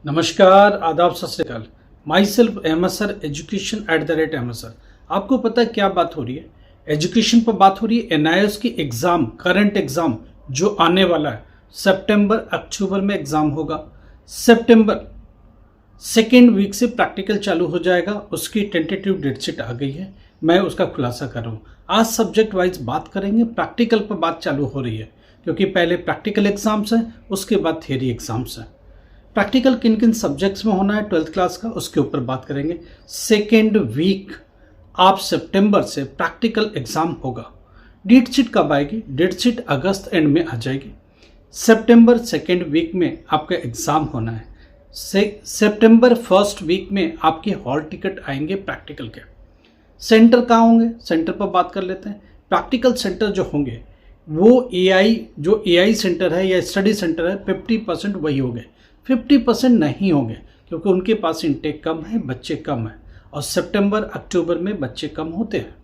नमस्कार, आदाब, सत श्री अकाल। Myself Ahmad sir, education @Ahmad sir. आपको पता है क्या बात हो रही है? एजुकेशन पर बात हो रही है। एनआईओएस की एग्जाम, करंट एग्जाम जो आने वाला है, सितंबर अक्टूबर में एग्जाम होगा। सितंबर सेकेंड वीक से प्रैक्टिकल चालू हो जाएगा। उसकी टेंटेटिव डेट शीट आ गई है, मैं उसका खुलासा कर रहा हूँ। आज सब्जेक्ट वाइज बात करेंगे, प्रैक्टिकल पर बात चालू हो रही है क्योंकि पहले प्रैक्टिकल एग्जाम्स हैं, उसके बाद थियरी एग्जाम्स हैं। प्रैक्टिकल किन किन सब्जेक्ट्स में होना है 12th क्लास का, उसके ऊपर बात करेंगे। सेकेंड वीक आप सितंबर से प्रैक्टिकल एग्जाम होगा। डेट शीट कब आएगी? डेट शीट अगस्त एंड में आ जाएगी। सितंबर सेकेंड वीक में आपका एग्जाम होना है। सितंबर फर्स्ट वीक में आपके हॉल टिकट आएंगे प्रैक्टिकल के। सेंटर कहाँ होंगे? सेंटर पर बात कर लेते हैं। प्रैक्टिकल सेंटर जो होंगे वो एआई सेंटर है या स्टडी सेंटर है, 50% वही होंगे, 50% नहीं होंगे क्योंकि उनके पास इंटेक कम है, बच्चे कम हैं और सितंबर अक्टूबर में बच्चे कम होते हैं।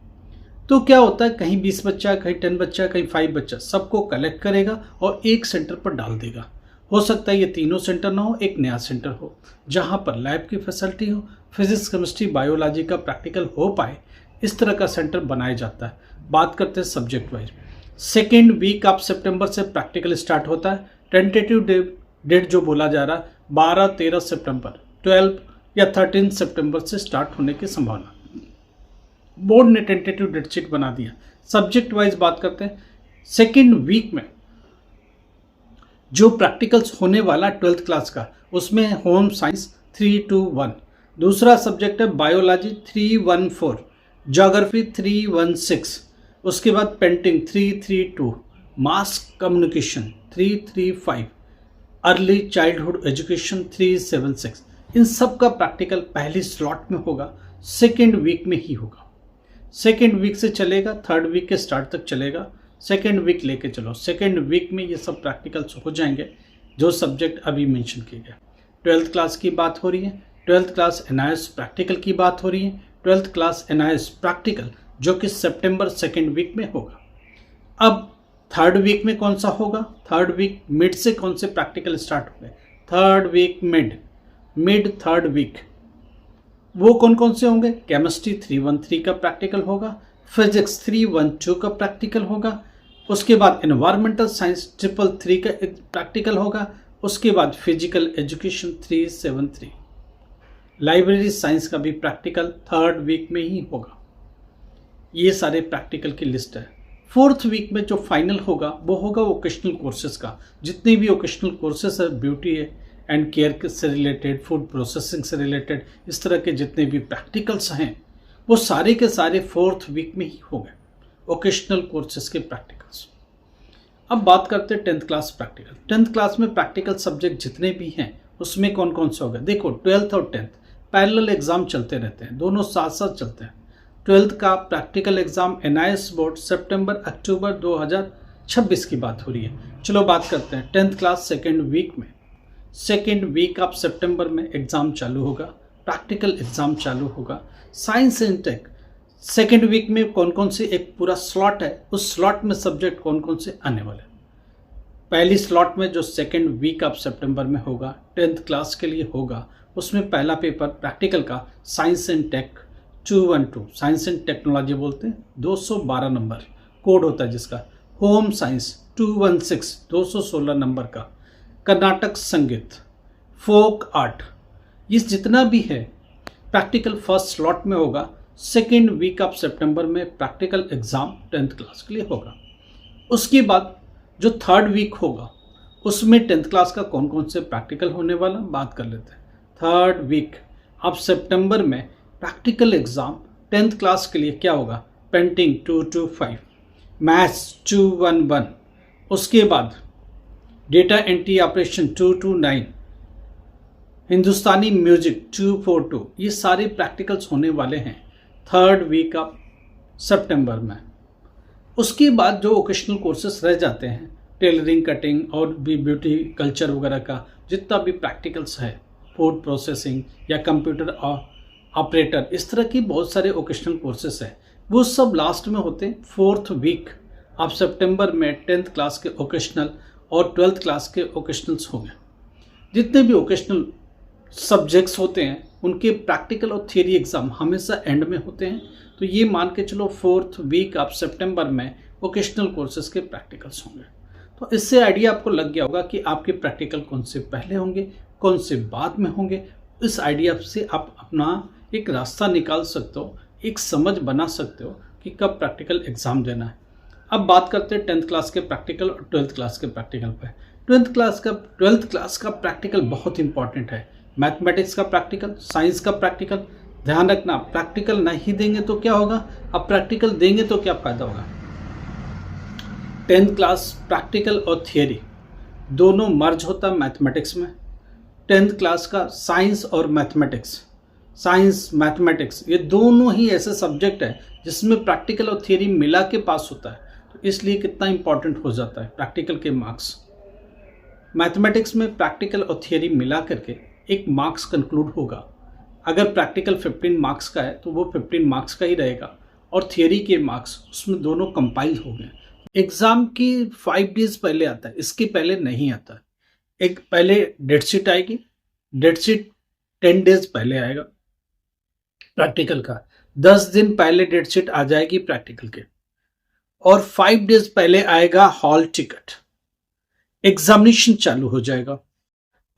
तो क्या होता है, कहीं 20 बच्चा, कहीं 10 बच्चा, कहीं 5 बच्चा, सबको कलेक्ट करेगा और एक सेंटर पर डाल देगा। हो सकता है ये तीनों सेंटर ना हो, एक नया सेंटर हो जहाँ पर लैब की फैसिलिटी हो, फिजिक्स, केमिस्ट्री, बायोलॉजी का प्रैक्टिकल हो पाए, इस तरह का सेंटर बनाया जाता है। बात करते हैं सब्जेक्ट वाइज। सेकेंड वीक आप सितंबर से प्रैक्टिकल स्टार्ट होता है। टेंटेटिव डेट जो बोला जा रहा है 12-13 सितंबर, 12 या 13 सितंबर से स्टार्ट होने की संभावना। बोर्ड ने टेंटेटिव डेट शीट बना दिया। सब्जेक्ट वाइज बात करते हैं। सेकेंड वीक में जो प्रैक्टिकल्स होने वाला 12th क्लास का, उसमें होम साइंस 321, दूसरा सब्जेक्ट है बायोलॉजी 314, ज्योग्राफी 316, उसके बाद painting 332, mass communication 335, early childhood education 376। इन सब का प्रैक्टिकल पहली स्लॉट में होगा, सेकेंड वीक में ही होगा। सेकेंड वीक से चलेगा, थर्ड वीक के स्टार्ट तक चलेगा। सेकेंड वीक लेके चलो, सेकेंड वीक में ये सब प्रैक्टिकल्स हो जाएंगे जो सब्जेक्ट अभी मेंशन किए गए। 12th क्लास की बात हो रही है, 12th क्लास एनआईओएस प्रैक्टिकल की बात हो रही है। 12th क्लास एनआईओएस प्रैक्टिकल जो कि सितंबर सेकेंड वीक में होगा। अब थर्ड वीक में कौन सा होगा? थर्ड वीक मिड से कौन से प्रैक्टिकल स्टार्ट होंगे? Third week mid third week वो कौन कौन से होंगे? केमिस्ट्री 313 का प्रैक्टिकल होगा, फिजिक्स 312 का प्रैक्टिकल होगा, उसके बाद एनवायरमेंटल साइंस 333 का प्रैक्टिकल होगा, उसके बाद फिजिकल एजुकेशन 373, लाइब्रेरी साइंस का भी प्रैक्टिकल थर्ड वीक में ही होगा। ये सारे प्रैक्टिकल की लिस्ट है। फोर्थ वीक में जो फाइनल होगा वो होगा वोकेशनल कोर्सेज का। जितने भी वोकेशनल कोर्सेज है, ब्यूटी एंड केयर से रिलेटेड, फूड प्रोसेसिंग से रिलेटेड, इस तरह के जितने भी प्रैक्टिकल्स हैं वो सारे के सारे फोर्थ वीक में ही हो गए, वोकेशनल कोर्सेज के प्रैक्टिकल्स। अब बात करते हैं 10th class practical. 10th class में प्रैक्टिकल सब्जेक्ट जितने भी हैं उसमें कौन कौन से होगा? देखो, 12th और 10th पैरेलल एग्जाम चलते रहते हैं, दोनों साथ साथ चलते हैं। 12th का प्रैक्टिकल एग्जाम एनआईओएस बोर्ड सितंबर अक्टूबर 2026 की बात हो रही है। चलो बात करते हैं 10th क्लास सेकेंड वीक में। सेकेंड वीक आप सितंबर में एग्जाम चालू होगा, प्रैक्टिकल एग्जाम चालू होगा। Science and tech second week में कौन कौन से, एक पूरा स्लॉट है, उस स्लॉट में सब्जेक्ट कौन कौन से आने वाले। पहली स्लॉट में जो सेकेंड वीक आप सितंबर में होगा 10th क्लास के लिए होगा, उसमें पहला पेपर प्रैक्टिकल का science and tech 212, science and technology बोलते हैं, 212 नंबर कोड होता है जिसका। होम साइंस 216, 216 नंबर का। कर्नाटक संगीत, फोक आर्ट, ये जितना भी है प्रैक्टिकल फर्स्ट स्लॉट में होगा। सेकेंड वीक ऑफ सितंबर में प्रैक्टिकल एग्जाम 10th क्लास के लिए होगा। उसके बाद जो थर्ड वीक होगा उसमें 10th क्लास का कौन कौन से प्रैक्टिकल होने वाला बात कर लेते हैं। थर्ड वीक अब सितंबर में प्रैक्टिकल एग्जाम 10th क्लास के लिए क्या होगा? पेंटिंग 225, मैथ्स 211, उसके बाद डेटा एंट्री ऑपरेशन 229, हिंदुस्तानी म्यूजिक 242। ये सारे प्रैक्टिकल्स होने वाले हैं थर्ड वीक ऑफ सितंबर में। उसके बाद जो वोकेशनल कोर्सेस रह जाते हैं, टेलरिंग, कटिंग और भी ब्यूटी कल्चर वगैरह का जितना भी प्रैक्टिकल्स है, फूड प्रोसेसिंग या कंप्यूटर ऑपरेटर, इस तरह की बहुत सारे वोकेशनल कोर्सेस हैं, वो सब लास्ट में होते हैं। फोर्थ वीक ऑफ सितंबर में 10th क्लास के वोकेशनल और 12th क्लास के वोकेशनल्स होंगे। जितने भी वोकेशनल सब्जेक्ट्स होते हैं उनके प्रैक्टिकल और थियरी एग्जाम हमेशा एंड में होते हैं। तो ये मान के चलो 4th वीक ऑफ सितंबर में वोकेशनल कोर्सेज के प्रैक्टिकल्स होंगे। तो इससे आइडिया आपको लग गया होगा कि आपके प्रैक्टिकल कौन से पहले होंगे, कौन से बाद में होंगे। इस आइडिया से आप अपना एक रास्ता निकाल सकते हो, एक समझ बना सकते हो कि कब प्रैक्टिकल एग्जाम देना है। अब बात करते हैं 10th क्लास के प्रैक्टिकल और 12th क्लास के प्रैक्टिकल पे। 12th क्लास का प्रैक्टिकल बहुत इंपॉर्टेंट है। मैथमेटिक्स का प्रैक्टिकल, साइंस का प्रैक्टिकल। ध्यान रखना, प्रैक्टिकल नहीं देंगे तो क्या होगा, अब प्रैक्टिकल देंगे तो क्या फायदा होगा। 10th क्लास प्रैक्टिकल और थियरी दोनों मर्ज होता है मैथमेटिक्स में। 10th क्लास का साइंस और मैथमेटिक्स, साइंस मैथमेटिक्स ये दोनों ही ऐसे सब्जेक्ट है जिसमें प्रैक्टिकल और थियरी मिला के पास होता है। तो इसलिए कितना इंपॉर्टेंट हो जाता है प्रैक्टिकल के मार्क्स। मैथमेटिक्स में प्रैक्टिकल और थियरी मिला करके एक मार्क्स कंक्लूड होगा। अगर प्रैक्टिकल 15 मार्क्स का है तो वो 15 मार्क्स का ही रहेगा और थियरी के मार्क्स उसमें दोनों कंपाइल हो गए। एग्जाम की 5 डेज पहले आता है, इसके पहले नहीं आता है। एक पहले डेट शीट आएगी, डेट शीट 10 डेज पहले आएगा प्रैक्टिकल का, 10 दिन पहले डेट शीट आ जाएगी प्रैक्टिकल के, और 5 डेज पहले आएगा हॉल टिकट। एग्जामिनेशन चालू हो जाएगा।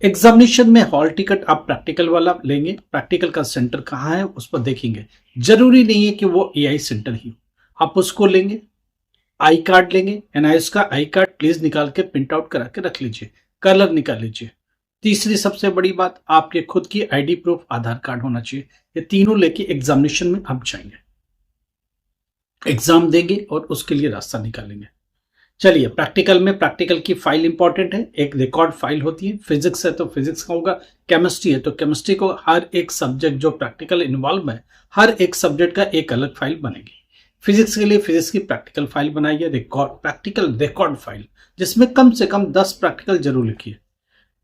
एग्जामिनेशन में हॉल टिकट आप प्रैक्टिकल वाला लेंगे, प्रैक्टिकल का सेंटर कहाँ है उस पर देखेंगे। जरूरी नहीं है कि वो एआई सेंटर ही हो, आप उसको लेंगे। आई कार्ड लेंगे, एनआईएस का आई कार्ड प्लीज निकाल के प्रिंट आउट करा के रख लीजिए, कलर निकाल लीजिए। तीसरी सबसे बड़ी बात, आपके खुद की आईडी प्रूफ आधार कार्ड होना चाहिए। ये तीनों लेके एग्जामिनेशन में आप जाएंगे, एग्जाम देंगे और उसके लिए रास्ता निकालेंगे। चलिए, प्रैक्टिकल में प्रैक्टिकल की फाइल इंपॉर्टेंट है, एक रिकॉर्ड फाइल होती है। फिजिक्स है तो फिजिक्स का होगा, केमिस्ट्री है तो केमिस्ट्री को, हर एक सब्जेक्ट जो प्रैक्टिकल इन्वॉल्व है हर एक सब्जेक्ट का एक अलग फाइल बनेगी। फिजिक्स के लिए फिजिक्स की प्रैक्टिकल फाइल बनाइए, रिकॉर्ड प्रैक्टिकल रिकॉर्ड फाइल, जिसमें कम से कम 10 प्रैक्टिकल जरूर लिखिए।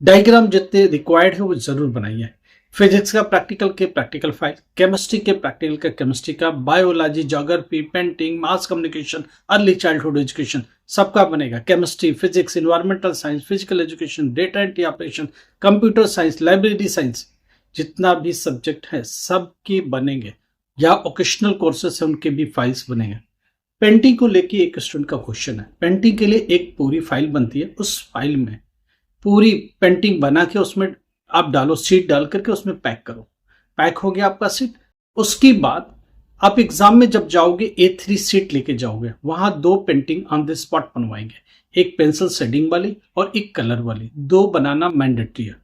डायग्राम जितने रिक्वायर्ड है वो जरूर बनाइए। फिजिक्स का प्रैक्टिकल के प्रैक्टिकल फाइल, केमिस्ट्री के प्रैक्टिकल का केमिस्ट्री का, biology, geography, painting, mass communication, early childhood education सबका बनेगा। Chemistry, physics, environmental science, physical education, data entry operation, computer science, library science, जितना भी सब्जेक्ट है सबके बनेंगे, या ओकेशनल कोर्सेस है उनके भी फाइल्स बनेंगे। पेंटिंग को लेके एक स्टूडेंट का क्वेश्चन है, पेंटिंग के लिए एक पूरी फाइल बनती है, उस फाइल में पूरी पेंटिंग बना के उसमें आप डालो, सीट डाल करके उसमें पैक करो। पैक हो गया आपका सीट। उसके बाद आप एग्जाम में जब जाओगे A3 सीट लेके जाओगे, वहां 2 पेंटिंग ऑन द स्पॉट बनवाएंगे, एक पेंसिल शेडिंग वाली और एक कलर वाली, 2 बनाना मैंडेटरी है,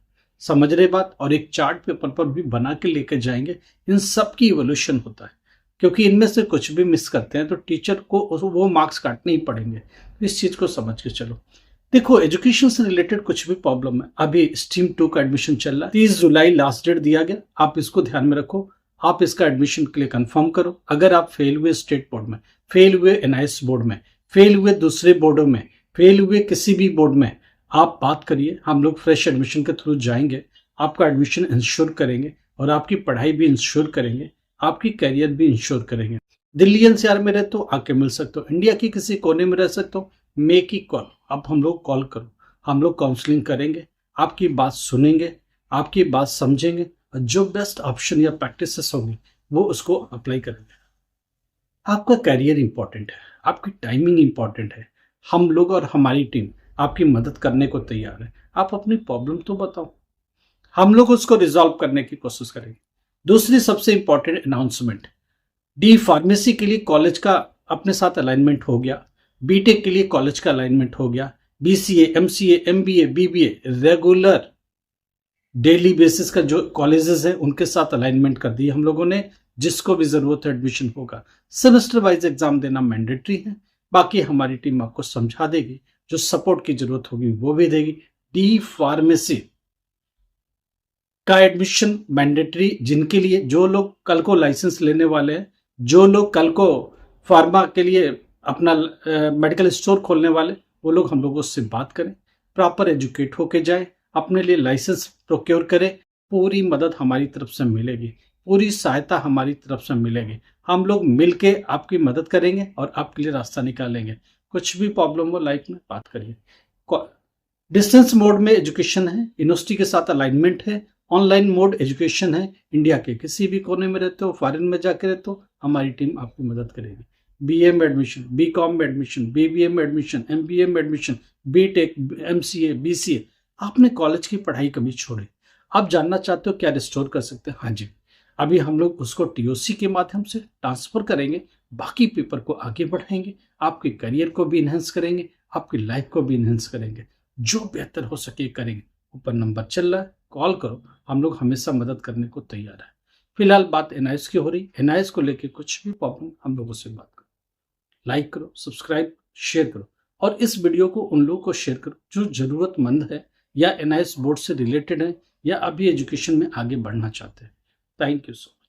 समझ रहे बात। और एक चार्ट पेपर पर भी बना के लेके जाएंगे। इन सब की इवोल्यूशन होता है, क्योंकि इनमें से कुछ भी मिस करते हैं तो टीचर को वो मार्क्स काटने ही पड़ेंगे। इस चीज को समझ के चलो। देखो, एजुकेशन से रिलेटेड कुछ भी प्रॉब्लम है, अभी स्ट्रीम 2 का एडमिशन चल रहा है, 30 जुलाई लास्ट डेट दिया गया, आप इसको ध्यान में रखो। आप इसका एडमिशन के लिए कंफर्म करो। अगर आप फेल हुए स्टेट बोर्ड में, फेल हुए एनआईएस बोर्ड में, फेल हुए दूसरे बोर्डों में, फेल हुए किसी भी बोर्ड में, आप बात करिए, हम लोग फ्रेश एडमिशन के थ्रू जाएंगे, आपका एडमिशन इंश्योर करेंगे और आपकी पढ़ाई भी इंश्योर करेंगे, आपकी कैरियर भी इंश्योर करेंगे। दिल्ली एनसीआर में रहे तो आके मिल सकते हो, इंडिया के किसी कोने में रह सकते हो, मेक ही कॉल, अब हम लोग कॉल करो, हम लोग काउंसलिंग करेंगे, आपकी बात सुनेंगे, आपकी बात समझेंगे और जो बेस्ट ऑप्शन या प्रैक्टिसेस होंगी वो उसको अप्लाई करेंगे। आपका कैरियर इंपॉर्टेंट है, आपकी टाइमिंग इंपॉर्टेंट है। हम लोग और हमारी टीम आपकी मदद करने को तैयार है। आप अपनी प्रॉब्लम तो बताओ, हम लोग उसको रिजॉल्व करने की कोशिश करेंगे। दूसरी सबसे इंपॉर्टेंट अनाउंसमेंट, डी फार्मेसी के लिए कॉलेज का अपने साथ अलाइनमेंट हो गया, बीटेक के लिए कॉलेज का अलाइनमेंट हो गया, BCA, MCA, MBA, BBA regular daily basis का जो कॉलेजेस है उनके साथ अलाइनमेंट कर दी हम लोगों ने। जिसको भी जरूरत है एडमिशन होगा। सेमेस्टर वाइज एग्जाम देना मैंडेटरी है, बाकी हमारी टीम आपको समझा देगी, जो सपोर्ट की जरूरत होगी वो भी देगी। डी फार्मेसी का एडमिशन मैंडेटरी, जिनके लिए, जो लोग कल को लाइसेंस लेने वाले हैं, जो लोग कल को फार्मा के लिए अपना मेडिकल स्टोर खोलने वाले, वो लोग हम लोगों से बात करें, प्रॉपर एजुकेट होके जाए, अपने लिए लाइसेंस प्रोक्योर करें। पूरी मदद हमारी तरफ से मिलेगी, पूरी सहायता हमारी तरफ से मिलेगी। हम लोग मिलके आपकी मदद करेंगे और आपके लिए रास्ता निकालेंगे। कुछ भी प्रॉब्लम हो लाइफ में बात करिए। डिस्टेंस मोड में एजुकेशन है, यूनिवर्सिटी के साथ अलाइनमेंट है, ऑनलाइन मोड एजुकेशन है, इंडिया के किसी भी कोने में रहते हो, फॉरेन में जाके रहते हो, हमारी टीम आपकी मदद करेगी। बीए में एडमिशन, बीकॉम में एडमिशन, बीबीए में एडमिशन, एमबीए में एडमिशन, बीटेक, एमसीए, बीसीए, आपने कॉलेज की पढ़ाई कभी छोड़ी, आप जानना चाहते हो क्या रिस्टोर कर सकते हैं? हाँ जी, अभी हम लोग उसको टीओसी के माध्यम से ट्रांसफर करेंगे, बाकी पेपर को आगे बढ़ाएंगे, आपके करियर को भी इनहेंस करेंगे, आपकी लाइफ को भी इनहेंस करेंगे, जो बेहतर हो सके करेंगे। ऊपर नंबर चल रहा है, कॉल करो, हम लोग हमेशा मदद करने को तैयार है। फिलहाल बात एनआईएस की हो रही, एनआईएस को लेके कुछ भी प्रॉब्लम हम लोगों से बात करो, लाइक करो, सब्सक्राइब, शेयर करो, और इस वीडियो को उन लोगों को शेयर करो जो जरूरतमंद है या एनआईएस बोर्ड से रिलेटेड है या अभी एजुकेशन में आगे बढ़ना चाहते हैं। Thank you so much.